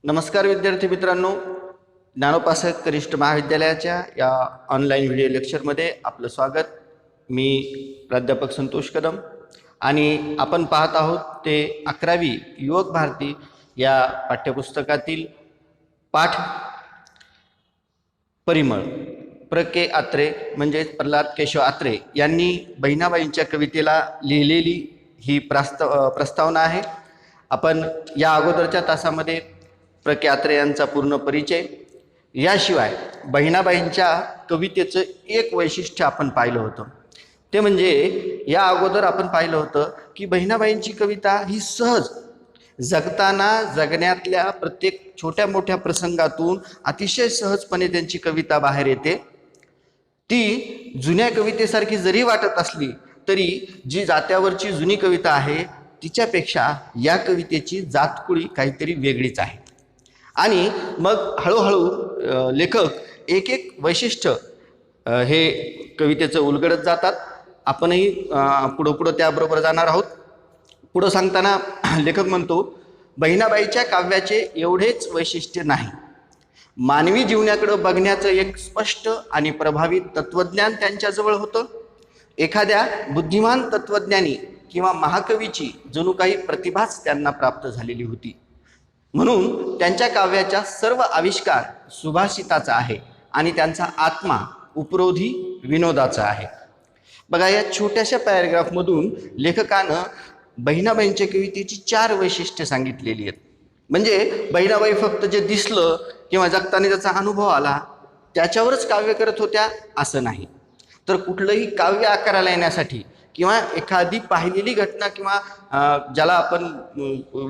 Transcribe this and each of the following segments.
नमस्कार विद्यार्थी मित्रांनो, ज्ञानोपासक कनिष्ठ महाविद्यालयाच्या या ऑनलाईन व्हिडिओ लेक्चरमध्ये आपलं स्वागत. मी प्राध्यापक संतोष कदम आणि आपण पाहत आहोत ते 11वी युवक भारती या पाठ्यपुस्तकातील पाठ परिमळ. प्र के आत्रे म्हणजेच प्रल्हाद केशव आत्रे यांनी बहिणाबाईंच्या कवितेला लिहिलेली ही प्रस्तावना आहे. आपण या अगोदरच्या तासामध्ये प्र के आत्रे यांचा पूर्ण परिचय, याशिवाय बहिणाबाईंच्या कवितेचं एक वैशिष्ट्य आपण पाहिलं होतं. ते म्हणजे या अगोदर आपण पाहिलं होतं की बहिणाबाईंची कविता ही सहज जगताना जगण्यातल्या प्रत्येक छोट्या मोठ्या प्रसंगातून अतिशय सहजपणे त्यांची कविता बाहेर येते. ती जुन्या कवितेसारखी जरी वाटत असली तरी जी जात्यावरची जुनी कविता आहे तिच्यापेक्षा या कवितेची जातकुळी काहीतरी वेगळीच आहे. आणि मग हळूहळू लेखक एक एक वैशिष्ट्य हे कवितेचं उलगडत जातात. आपणही पुढं त्याबरोबर जाणार आहोत. पुढं सांगताना लेखक म्हणतो, बहिणाबाईच्या काव्याचे एवढेच वैशिष्ट्य नाही, मानवी जीवनाकडे बघण्याचं एक स्पष्ट आणि प्रभावी तत्वज्ञान त्यांच्याजवळ होतं. एखाद्या बुद्धिमान तत्वज्ञानी किंवा महाकवीची जणू काही प्रतिभाच त्यांना प्राप्त झालेली होती. म्हणून त्यांच्या काव्याचा सर्व आविष्कार सुभाषिताचा आहे आणि त्यांचा आत्मा उपरोधी विनोदाचा आहे. बघा, या छोट्याशा पॅरेग्राफमधून लेखकानं बहिणाबाईंच्या कवितेची 4 वैशिष्ट्ये सांगितलेली आहेत. म्हणजे बहिणाबाई फक्त जे दिसलं किंवा जगताना त्याचा अनुभव आला त्याच्यावरच काव्य करत होत्या असं नाही, तर कुठलंही काव्य आकाराला येण्यासाठी किंवा एखादी पाहिलेली घटना किंवा ज्याला आपण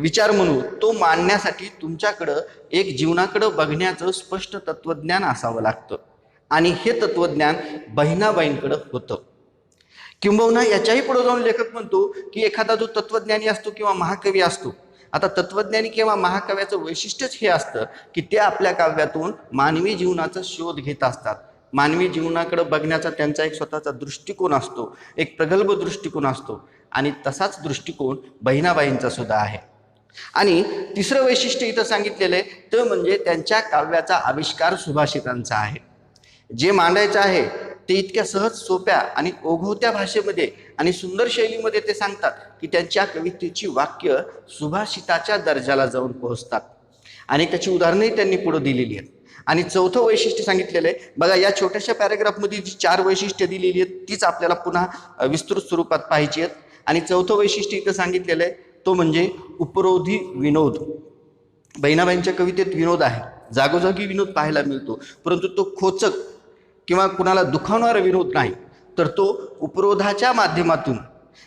विचार म्हणू तो मांडण्यासाठी तुमच्याकडं एक जीवनाकडं बघण्याचं स्पष्ट तत्वज्ञान असावं लागतं. आणि हे तत्वज्ञान बहिणाबाईंकडं होतं. किंबहुना याच्याही पुढे जाऊन लेखक म्हणतो की एखादा जो तत्वज्ञानी असतो किंवा महाकवी असतो, आता तत्वज्ञानी किंवा महाकाव्याचं वैशिष्ट्यच हे असतं की ते आपल्या काव्यातून मानवी जीवनाचा शोध घेत असतात. मानवी जीवनाकडे बघण्याचा त्यांचा एक स्वतःचा दृष्टिकोन असतो, एक प्रगल्भ दृष्टिकोन असतो. आणि तसाच दृष्टिकोन बहिणाबाईंचा सुद्धा आहे. आणि तिसरं वैशिष्ट्य इथं सांगितलेलं आहे ते म्हणजे त्यांच्या काव्याचा आविष्कार सुभाषितांचा आहे. जे मांडायचं आहे ते इतक्या सहज, सोप्या आणि ओघवत्या भाषेमध्ये आणि सुंदर शैलीमध्ये ते सांगतात की त्यांच्या कवितेची वाक्य सुभाषिताच्या दर्जाला जाऊन पोहोचतात. आणि त्याची उदाहरणंही त्यांनी पुढे दिलेली आहेत. आणि चौथं वैशिष्ट्य सांगितलेलं आहे. बघा, या छोट्याशा पॅरेग्राफमध्ये जी 4 वैशिष्ट्य दिलेली आहेत तीच आपल्याला पुन्हा विस्तृत स्वरूपात पाहिजे आहेत. आणि चौथं वैशिष्ट्य इथं सांगितलेलं आहे तो म्हणजे उपरोधी विनोद. बहिणाबाईंच्या कवितेत विनोद आहे, जागोजागी विनोद पाहायला मिळतो, परंतु तो खोचक किंवा कुणाला दुखावणारा विनोद नाही, तर तो उपरोधाच्या माध्यमातून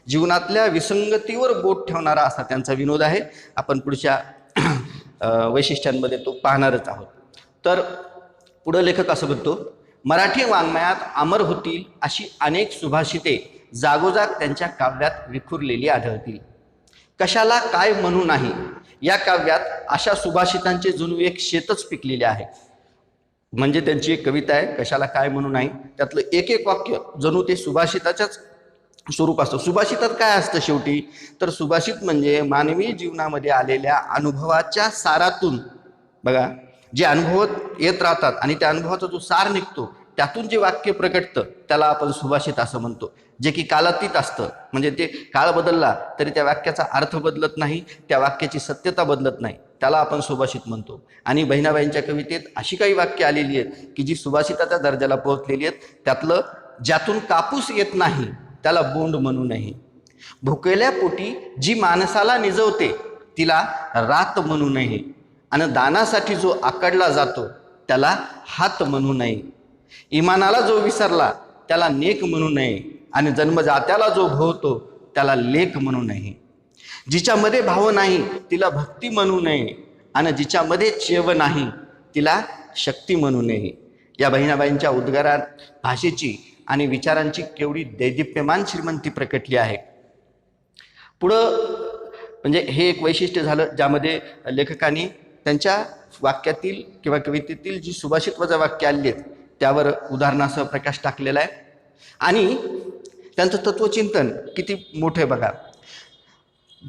जीवनातल्या विसंगतीवर बोट ठेवणारा असा त्यांचा विनोद आहे. आपण पुढच्या वैशिष्ट्यांमध्ये तो पाहणारच आहोत. तर पुढं लेखक असं म्हणतो, मराठी वाङ्मयात अमर होतील अशी अनेक सुभाषिते जागोजाग त्यांच्या काव्यात विखुरलेली आढळतील. कशाला काय म्हणू नाही या काव्यात अशा सुभाषितांचे जणू एक शेतच पिकलेले आहे. म्हणजे त्यांची एक कविता आहे, कशाला काय म्हणू नाही, त्यातलं एक एक वाक्य जणू ते सुभाषिताच्याच स्वरूप असतं. सुभाषितात काय असतं शेवटी, तर सुभाषित म्हणजे मानवी जीवनामध्ये आलेल्या अनुभवाच्या सारातून, बघा, जे अनुभव येत राहतात आणि त्या अनुभवाचा जो सार निघतो त्यातून जे वाक्य प्रकटतं त्याला आपण सुभाषित असं म्हणतो. जे की कालातीत असतं, म्हणजे ते काळ बदलला तरी त्या वाक्याचा अर्थ बदलत नाही, त्या वाक्याची सत्यता बदलत नाही, त्याला आपण सुभाषित म्हणतो. आणि बहिणाबाईंच्या कवितेत अशी काही वाक्य आलेली आहेत की जी सुभाषिताच्या दर्जाला पोहोचलेली आहेत. त्यातलं ज्यातून कापूस येत नाही त्याला बोंड म्हणू नये, भुकेल्या पोटी जी माणसाला निजवते तिला रात म्हणू नये, आणि दानासाठी जो आकडला जातो त्याला हात म्हणू नये, इमानाला जो विसरला त्याला नेक म्हणू नये, आणि जन्मजात्याला जो भोवतो त्याला लेख म्हणू नये, जिच्यामध्ये भाव नाही तिला भक्ती म्हणू नये, आणि जिच्यामध्ये चेव नाही तिला शक्ती म्हणू नये. या बहिणाबाईंच्या उद्गारात भाषेची आणि विचारांची केवढी दैदिप्यमान श्रीमंती प्रकटली आहे. पुढं म्हणजे हे एक वैशिष्ट्य झालं ज्यामध्ये लेखकांनी त्यांच्या वाक्यातील किंवा कवितेतील जी सुभाषित वजा वाक्य आली आहेत त्यावर उदाहरणासह प्रकाश टाकलेला आहे. आणि त्यांचं तत्वचिंतन किती मोठं आहे बघा.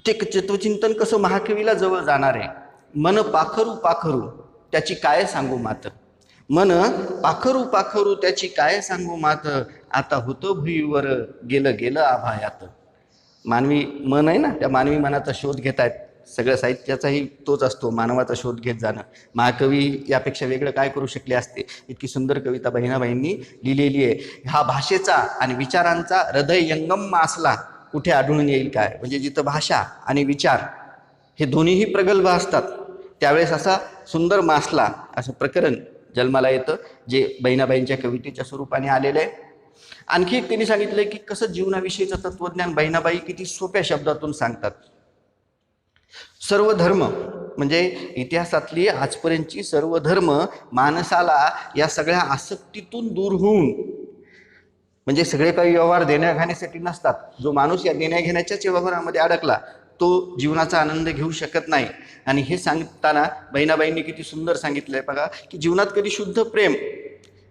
ते तत्वचिंतन कसं महाकवीला जवळ जाणार आहे मन पाखरू पाखरू त्याची काय सांगू मात, मन पाखरू पाखरू त्याची काय सांगू मात, आता होतं भुईवर गेलं गेलं आभायात. मानवी मन आहे ना, त्या मानवी मनाचा शोध घेत आहेत. सगळ्या साहित्याचाही तोच असतो, मानवाचा शोध घेत जाणं. महाकवी यापेक्षा वेगळं काय करू शकले असते. इतकी सुंदर कविता बहिणाबाईंनी लिहिलेली आहे. हा भाषेचा आणि विचारांचा हृदयंगम मासला कुठे आढळून येईल काय. म्हणजे जिथं भाषा आणि विचार हे दोन्हीही प्रगल्भ असतात त्यावेळेस असा सुंदर मासला असं प्रकरण जन्माला येतं, जे बहिणाबाईंच्या कवितेच्या स्वरूपाने आलेलं आहे. आणखी एक त्यांनी सांगितलंय की कसं जीवनाविषयीचं तत्वज्ञान बहिणाबाई किती सोप्या शब्दातून सांगतात. सर्व धर्म म्हणजे इतिहासातली आजपर्यंतची सर्व धर्म माणसाला या सगळ्या आसक्तीतून दूर होऊन, म्हणजे सगळे काही व्यवहार देण्याघेण्यासाठी नसतात. जो माणूस या देण्याघेण्याच्याच व्यवहारामध्ये अडकला तो जीवनाचा आनंद घेऊ शकत नाही. आणि हे सांगताना बहिणाबाईंनी किती सुंदर सांगितलंय बघा, की जीवनात कधी शुद्ध प्रेम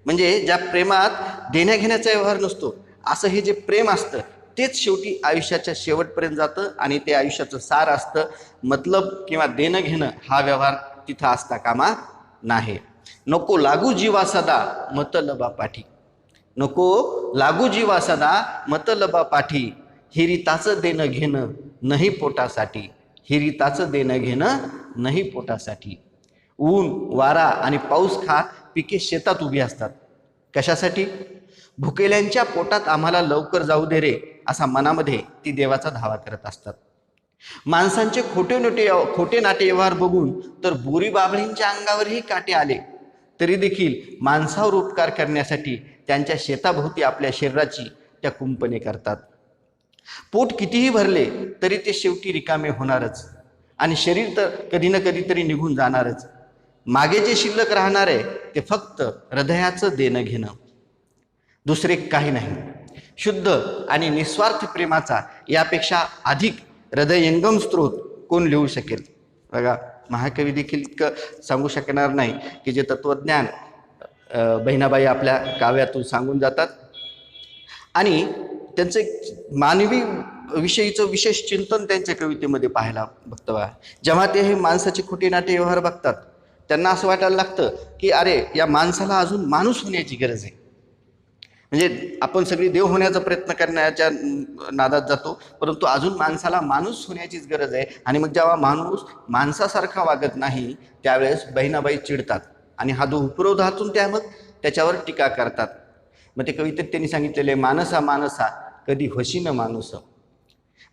म्हणजे ज्या प्रेमात देण्याघेण्याचा व्यवहार नसतो, असं हे जे प्रेम असतं तेच शेवटी आयुष्याच्या शेवटपर्यंत जातं आणि ते आयुष्याचं सार असतं. मतलब किंवा देणं घेणं हा व्यवहार तिथं असता कामा नाही. नको लागू जीवा सदा मतलबा पाठी, नको लागू जीवा सदा मतलबा पाठी, हिरिताचं देणं घेणं नाही पोटासाठी, हिरिताचं देणं घेणं नाही पोटासाठी. ऊन वारा आणि पाऊस खात पिके शेतात उभी असतात. कशासाठी? भुकेल्यांच्या पोटात आम्हाला लवकर जाऊ दे रे असा मनामध्ये ती देवाचा धावा करत असतात. माणसांचे खोटे नाटे व्यवहार बघून तर बोरी बाबळींच्या अंगावरही काटे आले, तरी देखील माणसावर उपकार करण्यासाठी त्यांच्या शेताभोवती आपल्या शरीराची त्या कुंपणे करतात. पोट कितीही भरले तरी ते शेवटी रिकामे होणारच आणि शरीर तर कधी ना कधीतरी निघून जाणारच. मागे जे शिल्लक राहणार आहे ते फक्त हृदयाचं देणं घेणं, दुसरे काही नाही. शुद्ध आणि निस्वार्थ प्रेमाचा यापेक्षा अधिक हृदयंगम स्त्रोत कोण लिहू शकेल. बघा, महाकवी देखील इतकं सांगू शकणार नाही की जे तत्वज्ञान बहिणाबाई आपल्या काव्यातून सांगून जातात. आणि त्यांचं मानवी विषयीचं विशेष चिंतन त्यांच्या कवितेमध्ये पाहायला बघतं बघा. जेव्हा ते हे माणसाचे खोटे नाटे व्यवहार बघतात त्यांना असं वाटायला लागतं की अरे, या माणसाला अजून माणूस होण्याची गरज आहे. म्हणजे आपण सगळी देव होण्याचा प्रयत्न करण्याच्या नादात जातो, परंतु अजून माणसाला माणूस होण्याचीच गरज आहे. आणि मग जेव्हा माणूस माणसासारखा वागत नाही त्यावेळेस बहिणाबाई चिडतात आणि हा जो उपरोधातून त्या मग त्याच्यावर टीका करतात. मग ते कवितेत त्यांनी सांगितलेले, मानसा मानसा कधी होशीन माणूस.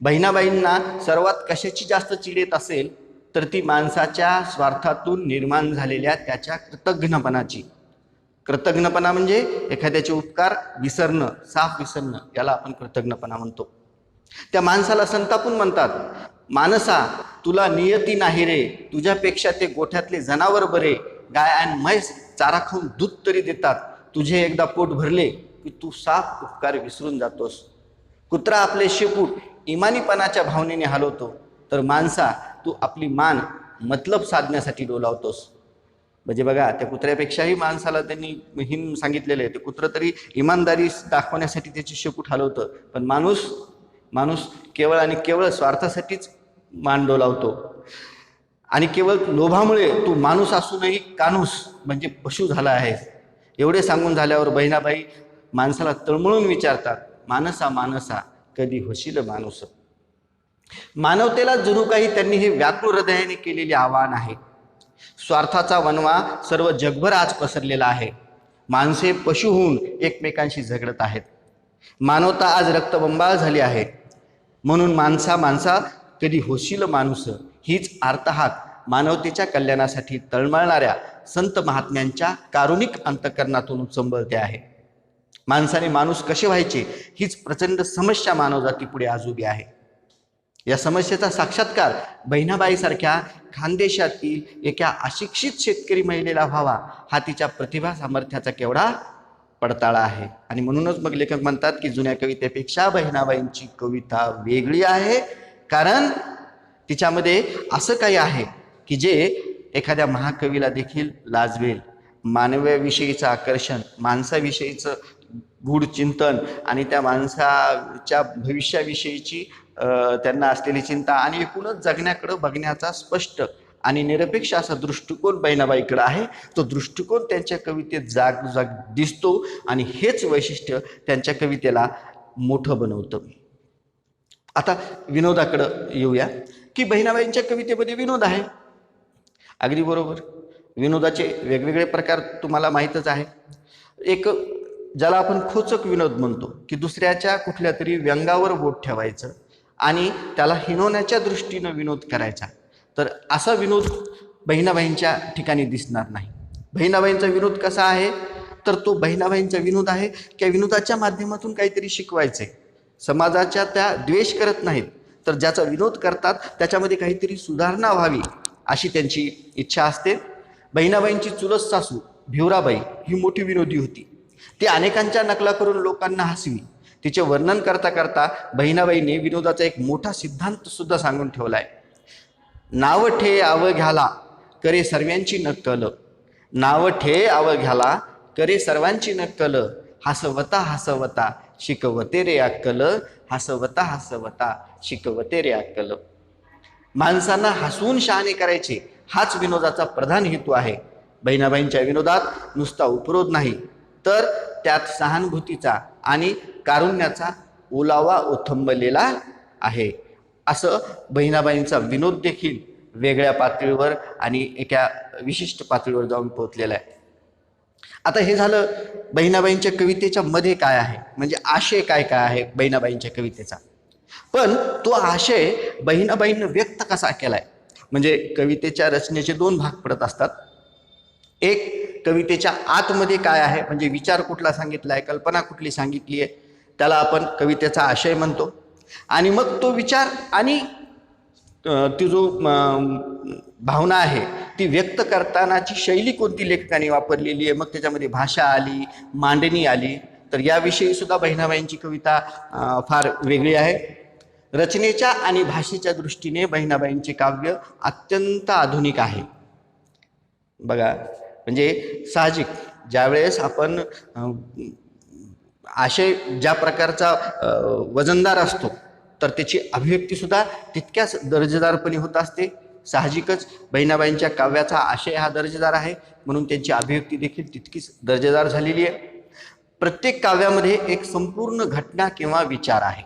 बहिणाबाईंना सर्वात कशाची जास्त चिड येत असेल तर ती माणसाच्या स्वार्थातून निर्माण झालेल्या त्याच्या कृतज्ञपणाची. कृतज्ञपणा म्हणजे एखाद्याचे उपकार विसरणं, साफ विसरणं, याला आपण कृतज्ञपणा म्हणतो. त्या माणसाला संतापून म्हणतात, मानसा तुला नियती नाही रे, तुझ्यापेक्षा ते गोठ्यातले जनावर बरे, गाय आणि म्हैस चारा खाऊन दूध तरी देतात, तुझे एकदा पोट भरले की तू साफ उपकार विसरून जातोस. कुत्रा आपले शेपूट इमानीपणाच्या भावनेने हलवतो, तर माणसा तू आपली मान मतलब साधण्यासाठी डोलावतोस. म्हणजे बघा, त्या कुत्र्यापेक्षाही माणसाला त्यांनी हिन सांगितलेलं आहे. ते कुत्रं तरी इमानदारी दाखवण्यासाठी त्याची शेपूट हलवतं, पण माणूस केवळ आणि केवळ स्वार्थासाठीच मान डोलावतो. आणि केवळ लोभामुळे तू माणूस असूनही काणूस म्हणजे पशु झाला आहे. एवढे सांगून झाल्यावर बहिणाबाई माणसाला तळमळून विचारतात, मानसा मानसा कधी होशील माणूस. मानवतेला जणू काही त्यांनी हे व्याकुळ हृदयाने केलेले आवाहन आहे. स्वार्थाचा वणवा सर्व जगभर आज पसरलेला आहे. माणसे पशु होऊन एकमेकांशी झगडत आहेत. मानवता आज रक्तबंबाळ झाली आहे. म्हणून माणसा कधी होशील माणूस हीच आर्तहाक मानवतेच्या कल्याणासाठी तळमळणाऱ्या संत महात्म्यांच्या कारुणिक अंतःकरणातून उचंबळते आहे. माणसाने माणूस कसे व्हायचे हीच प्रचंड समस्या मानवजाती पुढे आज उभी आहे. या समस्येचा साक्षात्कार बहिणाबाईसारख्या खानदेशातील एका अशिक्षित शेतकरी महिलेला व्हावा हा तिच्या प्रतिभा सामर्थ्याचा केवढा पडताळा आहे. आणि म्हणूनच मग लेखक म्हणतात की जुन्या कवितेपेक्षा बहिणाबाईंची कविता वेगळी आहे, कारण तिच्यामध्ये असं काही आहे की जे एखाद्या महाकवीला देखील लाजवेल. मानवाविषयीचं आकर्षण, माणसाविषयीचं गूढ चिंतन आणि त्या माणसाच्या भविष्याविषयीची त्यांना असलेली चिंता आणि एकूणच जगण्याकडं बघण्याचा स्पष्ट आणि निरपेक्ष असा दृष्टिकोन बहिणाबाईकडे आहे. तो दृष्टिकोन त्यांच्या कवितेत जाग दिसतो आणि हेच वैशिष्ट्य त्यांच्या कवितेला मोठं बनवतं. आता विनोदाकडं येऊया की बहिणाबाईंच्या कवितेमध्ये विनोद आहे. अगदी बरोबर, विनोदाचे वेगवेगळे प्रकार तुम्हाला माहीतच आहे. एक ज्याला आपण खोचक विनोद म्हणतो की दुसऱ्याच्या कुठल्या तरी व्यंगावर बोट ठेवायचं आणि त्याला हिणवण्याच्या दृष्टीनं विनोद करायचा, तर असा विनोद बहिणाबाईंच्या ठिकाणी दिसणार नाही. बहिणाबाईंचा विनोद कसा आहे, तर तो बहिणाबाईंचा विनोद आहे की विनोदाच्या माध्यमातून काहीतरी शिकवायचे. समाजाच्या त्या द्वेष करत नाहीत, तर ज्याचा विनोद करतात त्याच्यामध्ये काहीतरी सुधारणा व्हावी अशी त्यांची इच्छा असते. बहिणाबाईंची चुलत सासू भिवराबाई ही मोठी विनोदी होती. ती अनेकांच्या नकला करून लोकांना हसवी. तिचे वर्णन करता करता बहिणाबाईंनी विनोदाचा एक मोठा सिद्धांत सुद्धा सांगून ठेवलाय. नाव ठे आव घ्याला करे सर्वांची नक्कल, नाव ठे आव घ्याला करे सर्वांची नक्कल, हसवता हसवता शिकवते रे अक्कल, हसवता हसवता शिकवते रे अक्कल. माणसांना हसवून शहाणे करायचे हाच विनोदाचा प्रधान हेतू आहे. बहिणाबाईंच्या विनोदात नुसता उपरोध नाही, तर त्यात सहानुभूतीचा आणि कारुण्याचा ओलावा ओथंबलेला आहे. असं बहिणाबाईंचा विनोद देखील वेगळ्या पातळीवर आणि एका विशिष्ट पातळीवर जाऊन पोहोचलेला आहे. आता हे झालं बहिणाबाईंच्या कवितेच्या मध्ये काय आहे, म्हणजे आशय काय काय आहे बहिणाबाईंच्या कवितेचा. पण तो आशय बहिणाबाईंनी व्यक्त कसा केलाय, म्हणजे कवितेच्या रचनेचे दोन भाग पडत असतात. एक कवितेच्या आतमध्ये काय आहे, म्हणजे विचार कुठला सांगितला आहे, कल्पना कुठली सांगितली आहे, त्याला आपण कवितेचा आशय म्हणतो. आणि मग तो विचार आणि ती जो भावना आहे ती व्यक्त करतानाची शैली कोणती लेखकाने वापरलेली आहे, मग त्याच्यामध्ये भाषा आली, मांडणी आली, तर याविषयी सुद्धा बहिणाबाईंची कविता फार वेगळी आहे. रचनेच्या आणि भाषेच्या दृष्टीने बहिणाबाईंचे काव्य अत्यंत आधुनिक आहे. बघा, म्हणजे साहजिक ज्यावेळेस आपण आशय ज्या प्रकारचा वजनदार असतो, तर त्याची अभिव्यक्ती सुद्धा तितक्याच दर्जेदारपणे होत असते. साहजिकच बहिणाबाईंच्या काव्याचा आशय हा दर्जेदार आहे, म्हणून त्यांची अभिव्यक्ती देखील तितकीच दर्जेदार झालेली आहे. प्रत्येक काव्यामध्ये एक संपूर्ण घटना किंवा विचार आहे.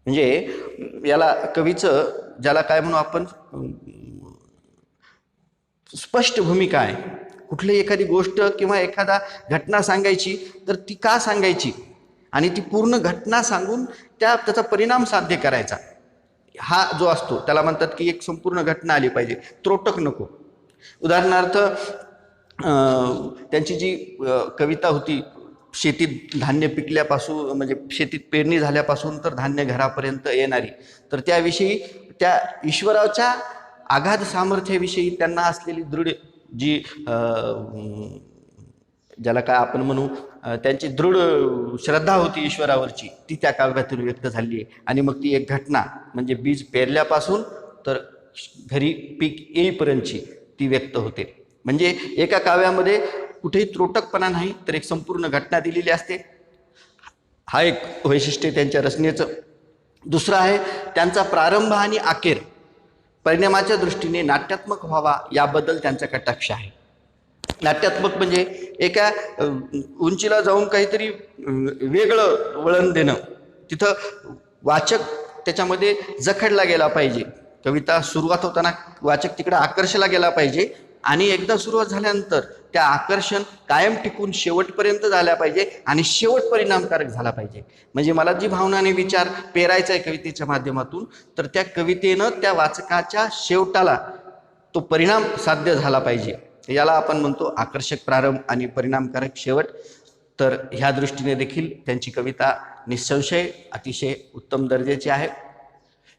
म्हणजे याला कवीचं ज्याला काय म्हणू आपण स्पष्ट भूमिका आहे. कुठलीही एखादी गोष्ट किंवा एखादा घटना सांगायची तर ती का सांगायची आणि ती पूर्ण घटना सांगून त्याचा परिणाम साध्य करायचा, हा जो असतो त्याला म्हणतात की एक संपूर्ण घटना आली पाहिजे, त्रोटक नको. उदाहरणार्थ त्यांची जी कविता होती शेतीत धान्य पिकल्यापासून, म्हणजे शेतीत पेरणी झाल्यापासून तर धान्य घरापर्यंत येणारी, तर त्याविषयी त्या ईश्वराच्या आगाध सामर्थ्याविषयी त्यांना असलेली दृढ जी ज्याला काय आपण म्हणू त्यांची दृढ श्रद्धा होती ईश्वरावरची, ती त्या काव्यातून व्यक्त झाली आहे. आणि मग ती एक घटना म्हणजे बीज पेरल्यापासून तर घरी पीक येईपर्यंतची ती व्यक्त होते. म्हणजे एका काव्यामध्ये कुठेही त्रोटकपणा नाही, तर एक संपूर्ण घटना दिलेली असते. हा एक वैशिष्ट्य त्यांच्या रचनेचं. दुसरं आहे त्यांचा प्रारंभ आणि अखेर परिणामाच्या दृष्टीने नाट्यात्मक व्हावा याबद्दल त्यांचा कटाक्ष आहे. नाट्यात्मक म्हणजे एका उंचीला जाऊन काहीतरी वेगळं वळण देणं, तिथं वाचक त्याच्यामध्ये जखडला गेला पाहिजे. कविता सुरुवात होताना वाचक तिकडं आकर्षला गेला पाहिजे आणि एकदा सुरुवात झाल्यानंतर त्या आकर्षण कायम टिकून शेवटपर्यंत झाल्या पाहिजे आणि शेवट परिणामकारक झाला पाहिजे. म्हणजे मला जी भावनाने विचार पेरायचा आहे कवितेच्या माध्यमातून, तर त्या कवितेनं त्या वाचकाच्या शेवटाला तो परिणाम साध्य झाला पाहिजे. याला आपण म्हणतो आकर्षक प्रारंभ आणि परिणामकारक शेवट. तर ह्या दृष्टीने देखील त्यांची कविता निसंशय अतिशय उत्तम दर्जाची आहे.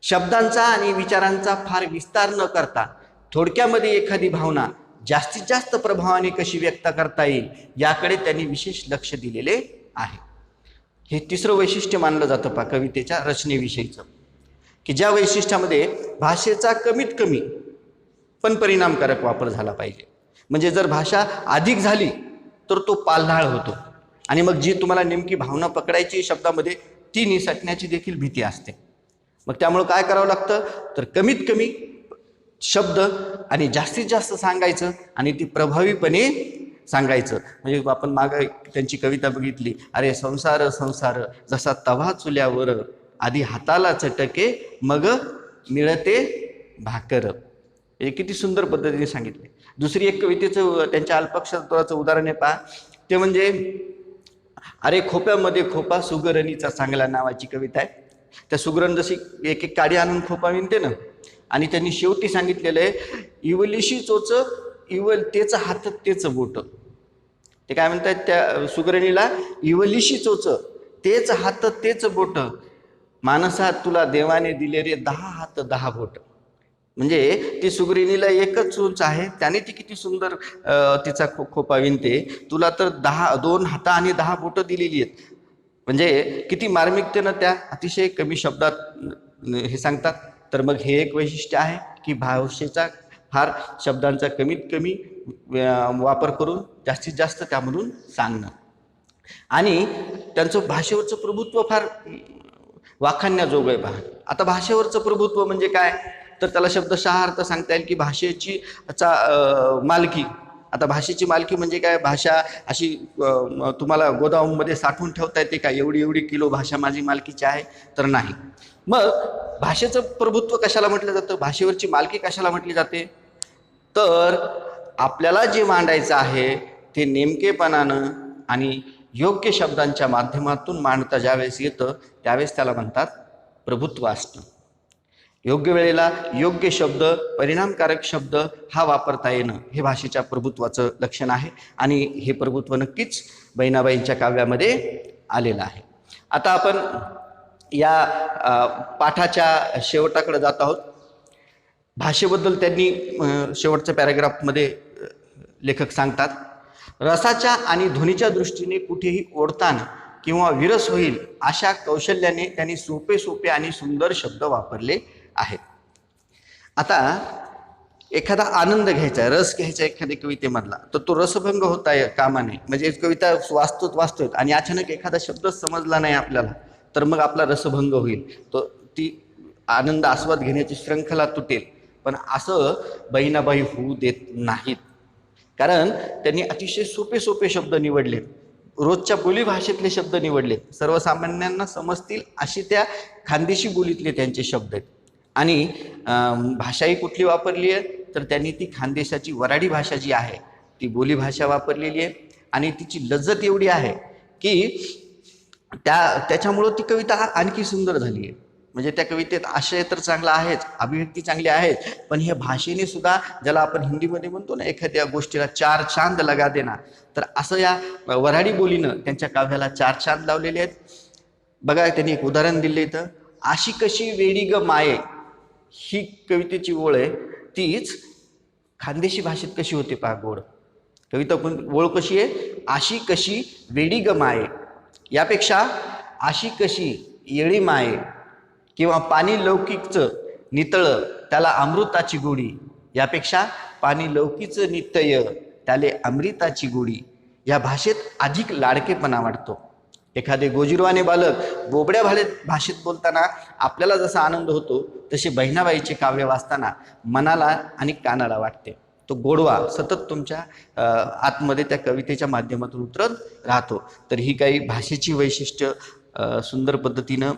शब्दांचा आणि विचारांचा फार विस्तार न करता थोडक्यामध्ये एखादी भावना जास्तीत जास्त प्रभावाने कशी व्यक्त करता येईल याकडे त्यांनी विशेष लक्ष दिलेले आहे. हे तिसरं वैशिष्ट्य मानलं जातं कवितेच्या रचनेविषयीचं, की ज्या वैशिष्ट्यामध्ये भाषेचा कमीत कमी पण परिणामकारक वापर झाला पाहिजे. म्हणजे जर भाषा अधिक झाली तर तो पालढाळ होतो आणि मग जी तुम्हाला नेमकी भावना पकडायची शब्दामध्ये ती निसटण्याची देखील भीती असते. मग त्यामुळे काय करावं लागतं, तर कमीत कमी शब्द आणि जास्तीत जास्त सांगायचं आणि ती प्रभावीपणे सांगायचं. म्हणजे आपण मागे त्यांची कविता बघितली, अरे संसार संसार जसा तवा चुल्यावर, आधी हाताला चटके मग मिळते भाकर. हे किती सुंदर पद्धतीने सांगितले. दुसरी एक कवितेचं त्यांच्या अल्पक्षराचं उदाहरण आहे पहा, ते म्हणजे अरे खोप्यामध्ये खोपा सुगरणीचा चांगला नावाची कविता आहे. त्या सुगरण जशी एक एक काडी आणून खोपा विणते ना, आणि त्यांनी शेवटी सांगितलेलं आहे, इवलीशी चोच इवल तेच हात तेच बोट. ते काय म्हणतात त्या सुगरणीला, इवलीशी चोच तेच हात तेच बोट, मानसा तुला देवाने दिले रे 10 हात 10 बोट. म्हणजे ती सुगरणीला एकच चोच आहे, त्याने ती किती सुंदर तिचा खोपा विणते. तुला तर 2 हात आणि 10 बोट दिलेली आहेत. म्हणजे किती मार्मिकतेनं त्या अतिशय कमी शब्दात हे सांगतात. तर मग हे एक वैशिष्ट्य आहे की भाषेचा फार शब्दांचा कमीत कमी वापर करून जास्तीत जास्त त्यामधून सांगणं. आणि त्यांचं भाषेवरचं प्रभुत्व फार वाखाणण्याजोगं आहे. पहा आता भाषेवरचं प्रभुत्व म्हणजे काय, तर त्याला शब्दशः अर्थ सांगता येईल की भाषेची मालकी. आता भाषेची मालकी म्हणजे काय, भाषा अशी तुम्हाला गोदाममध्ये साठवून ठेवता येते का, एवढी एवढी किलो भाषा माझी मालकीची आहे, तर नाही. मग भाषेचं प्रभुत्व कशाला म्हटलं जातं, भाषेवरची मालकी कशाला म्हटली जाते, तर आपल्याला जे मांडायचं आहे ते नेमकेपणानं आणि योग्य शब्दांच्या माध्यमातून मांडता ज्यावेळेस येतं त्यावेळेस त्याला म्हणतात प्रभुत्व असतं. योग्य वेळेला योग्य शब्द, परिणामकारक शब्द हा वापरता येणं हे भाषेच्या प्रभुत्वाचं लक्षण आहे. आणि हे प्रभुत्व नक्कीच बहिणाबाईंच्या काव्यामध्ये आलेलं आहे. आता आपण या पाठाच्या शेवटाकडे जात आहोत. भाषेबद्दल त्यांनी शेवटच्या पॅराग्राफमध्ये लेखक सांगतात, रसाच्या आणि ध्वनीच्या दृष्टीने कुठेही ओढताना किंवा विरस होईल अशा कौशल्याने त्यांनी सोपे सोपे आणि सुंदर शब्द वापरले आहेत. आता एखादा आनंद घ्यायचा, रस घ्यायचा एखाद्या कवितेमधला, तर तो रसभंग होता कामा नये. म्हणजे कविता वाचतोय आणि अचानक एखादा शब्द समजला नाही आपल्याला, तर मग आपला रसभंग होईल, तो ती आनंद आस्वाद घेण्याची श्रृंखला तुटेल. पण असं बहिणाबाई होऊ देत नाहीत, कारण त्यांनी अतिशय सोपे सोपे शब्द निवडलेत, रोजच्या बोलीभाषेतले शब्द निवडलेत, सर्वसामान्यांना समजतील अशी त्या खानदेशी बोलीतले त्यांचे शब्द आहेत. आणि भाषाही कुठली वापरली आहे, तर त्यांनी ती खानदेशाची वऱ्हाडी भाषा जी आहे ती बोलीभाषा वापरलेली आहे. आणि तिची लज्जत एवढी आहे की त्याच्यामुळं ती कविता आणखी सुंदर झाली आहे. म्हणजे त्या कवितेत आशय तर चांगला आहेच, अभिव्यक्ती चांगली आहेच, पण हे भाषेने सुद्धा, ज्याला आपण हिंदीमध्ये म्हणतो ना एखाद्या गोष्टीला 4 चांद लगा देना, तर असं या वऱ्हाडी बोलीनं त्यांच्या काव्याला 4 चांद लावलेले आहेत. बघा त्यांनी एक उदाहरण दिले इथं, आशी कशी वेडी ग माये, ही कवितेची ओळ आहे. तीच खानदेशी भाषेत कशी होते पहा गोड. कविता ओळ कशी आहे, आशी कशी वेडी ग माये, यापेक्षा आशी कशी येळी माये, किंवा पाणी लौकिकचं नितळ त्याला अमृताची गोडी, यापेक्षा पाणी लौकीचं नितय त्याले अमृताची गोडी, या भाषेत अधिक लाडकेपणा वाटतो. एखादे गोजिरवाने बालक बोबड्या भाषेत बोलताना आपल्याला जसा आनंद होतो, तसे बहिणाबाईचे काव्य वाचताना मनाला आणि कानाला वाटते. तो गोडवा सतत तुमच्या आतमध्ये त्या कवितेच्या माध्यमातून उतरत राहतो. तर ही काही भाषेची वैशिष्ट्य सुंदर पद्धतीनं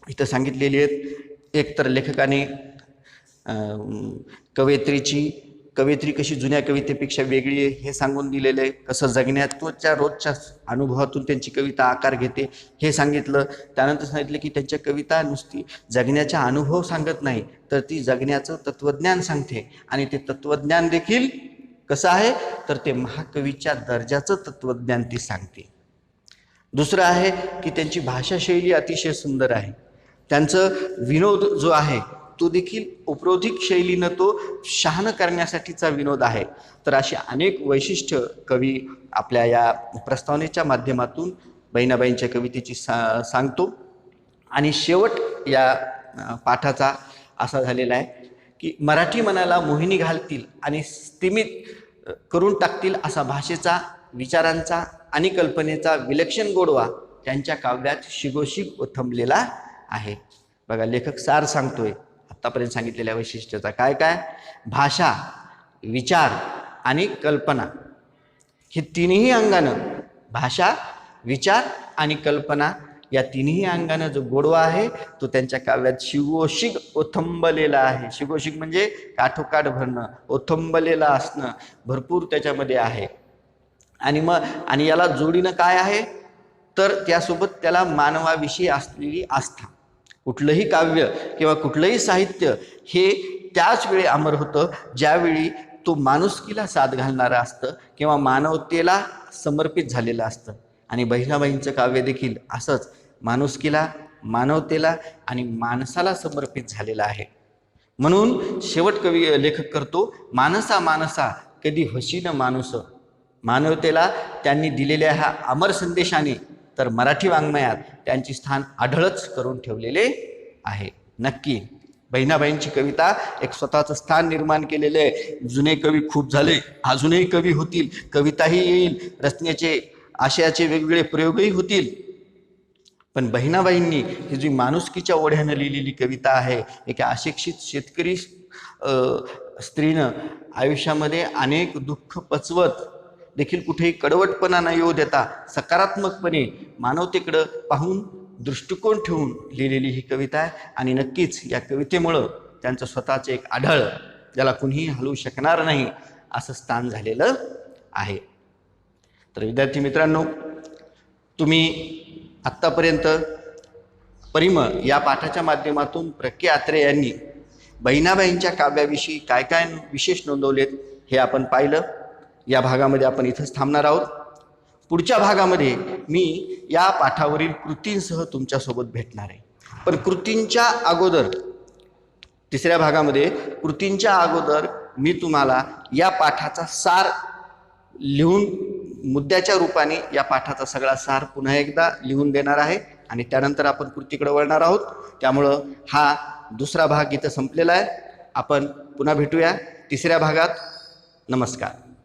इथं सांगितलेली आहेत. एक तर लेखकाने कवयित्री कशी जुन्या कवितेपेक्षा वेगळी आहे हे सांगून दिलेलं आहे. कसं जगण्याच्या रोजच्या अनुभवातून त्यांची कविता आकार घेते हे सांगितलं. त्यानंतर सांगितलं की त्यांच्या कविता नुसती जगण्याचा अनुभव सांगत नाही, तर ती जगण्याचं तत्त्वज्ञान सांगते. आणि ते तत्त्वज्ञान देखील कसं आहे, तर ते महाकवीच्या दर्जाचं तत्त्वज्ञान ती सांगते. दुसरं आहे की त्यांची भाषाशैली अतिशय सुंदर आहे. त्यांचं विनोद जो आहे तो देखील उपरोधिक शैलीनं तो शहाणं करण्यासाठीचा विनोद आहे. तर अशी अनेक वैशिष्ट्य कवी आपल्या या प्रस्तावनेच्या माध्यमातून बहिणाबाईंच्या कवितेची सांगतो. आणि शेवट या पाठाचा असा झालेला आहे की मराठी मनाला मोहिनी घालतील आणि स्तिमित करून टाकतील असा भाषेचा, विचारांचा आणि कल्पनेचा विलक्षण गोडवा त्यांच्या काव्यात शिगोशिग उथंबलेला आहे. बघा लेखक सार सांगतोय आत्तापर्यंत सांगितलेल्या वैशिष्ट्याचा काय काय? भाषा, विचार आणि कल्पना, हे तिन्ही अंगानं, भाषा, विचार आणि कल्पना या तिन्ही अंगानं जो गोडवा आहे तो त्यांच्या काव्यात शिगोशिग ओथंबलेला आहे. शिगोशिग म्हणजे काठोकाठ भरणं, ओथंबलेला असणं, भरपूर त्याच्यामध्ये आहे. आणि याला जोडीनं काय आहे तर त्यासोबत त्याला मानवाविषयी असलेली आस्था. कुठलंही काव्य किंवा कुठलंही साहित्य हे त्याच वेळी अमर होतं ज्यावेळी तो माणुसकीला साथ घालणारा असतं किंवा मानवतेला समर्पित झालेलं असतं. आणि बहिणाबाईंचं काव्य देखील असंच माणुसकीला, मानवतेला आणि माणसाला समर्पित झालेलं आहे. म्हणून शेवट लेखक करतो, मानसा मानसा कधी हशीन माणूस. मानवतेला त्यांनी दिलेल्या ह्या अमर संदेशाने तर मराठी वाङ्मयात त्यांचे स्थान आढळच करून ठेवलेले आहे. नक्की बहिणाबाईंची कविता एक स्वतःचं स्थान निर्माण केलेलं आहे. जुने कवी खूप झाले, अजूनही कवी होतील, कविताही येईल, रचनेचे आशयाचे वेगवेगळे प्रयोगही होतील. पण बहिणाबाईंनी ही जी माणुसकीच्या ओढ्यानं लिहिलेली कविता आहे, एका अशिक्षित शेतकरी स्त्रीनं आयुष्यामध्ये अनेक दुःख पचवत देखील कुठेही कडवटपणा न येऊ देता सकारात्मकपणे मानवतेकडं पाहून दृष्टिकोन ठेवून लिहिलेली ही कविता आहे. आणि नक्कीच या कवितेमुळं त्यांचं स्वतःचं एक आढळ, ज्याला कुणीही हलवू शकणार नाही असं स्थान झालेलं आहे. तर विद्यार्थी मित्रांनो, तुम्ही आत्तापर्यंत परिमळ या पाठाच्या माध्यमातून प्र.के. अत्रे यांनी बहिणाबाईंच्या काव्याविषयी काय काय विशेष नोंदवलेत हे आपण पाहिलं. या भागामध्ये आपण इथंच थांबणार आहोत. पुढच्या भागामध्ये मी या पाठावरील कृतींसह तुमच्यासोबत भेटणार आहे. पण कृतींच्या अगोदर, तिसऱ्या भागामध्ये कृतींच्या अगोदर मी तुम्हाला या पाठाचा सार लिहून, मुद्द्याच्या रूपाने या पाठाचा सगळा सार पुन्हा एकदा लिहून देणार आहे आणि त्यानंतर आपण कृतीकडे वळणार आहोत. त्यामुळं हा दुसरा भाग इथं संपलेला आहे. आपण पुन्हा भेटूया तिसऱ्या भागात. नमस्कार.